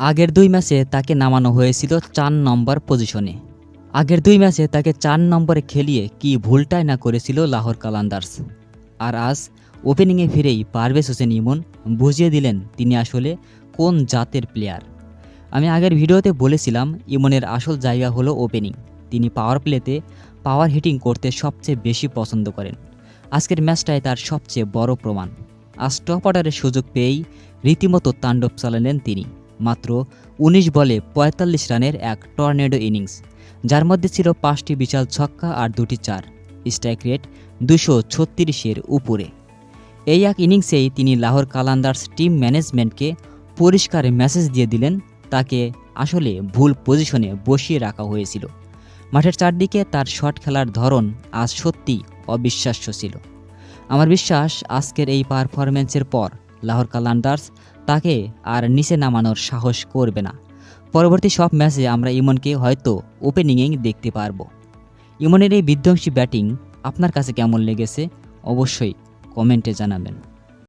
আগের ২ ম্যাচে তাকে নামানো হয়েছিল ৪ নম্বর পজিশনে। আগের ২ ম্যাচে তাকে ৪ নম্বরে খেলিয়ে কি ভুলটাই না করেছিল লাহোর কালান্দার্স। আর আজ ওপেনিংয়ে ফিরেই পারভেজ হোসেন ইমন বুঝিয়ে দিলেন তিনি আসলে কোন জাতের প্লেয়ার। আমি আগের ভিডিওতে বলেছিলাম ইমনের আসল জায়গা হলো ওপেনিং। তিনি পাওয়ার প্লেতে পাওয়ার হিটিং করতে সবচেয়ে বেশি পছন্দ করেন। আজকের ম্যাচটাই তার সবচেয়ে বড় প্রমাণ। আজ টপ অর্ডারের সুযোগ পেয়েই রীতিমতো তাণ্ডব চালালেন তিনি। মাত্র ১৯ বলে ৪৫ রানের এক টর্নেডো ইনিংস, যার মধ্যে ছিল ৫টি বিশাল ছক্কা আর ২টি চার। স্ট্রাইক রেট ২৩৬-এর উপরে। এই এক ইনিংসেই তিনি লাহোর কালান্দার্স টিম ম্যানেজমেন্টকে পরিষ্কার মেসেজ দিয়ে দিলেন তাকে আসলে ভুল পজিশনে বসিয়ে রাখা হয়েছিল। মাঠের চারদিকে তার শট খেলার ধরন আজ সত্যিই অবিশ্বাস্য ছিল। আমার বিশ্বাস আজকের এই পারফরম্যান্সের পর লাহোর কালান্দার্স তাকে আর নিচে নামানোর সাহস করবে না। পরবর্তী সব ম্যাচে আমরা ইমনকে হয়তো ওপেনিংয়ে দেখতে পারবো। ইমনের এই বিধ্বংসী ব্যাটিং আপনার কাছে কেমন লেগেছে অবশ্যই কমেন্টে জানাবেন।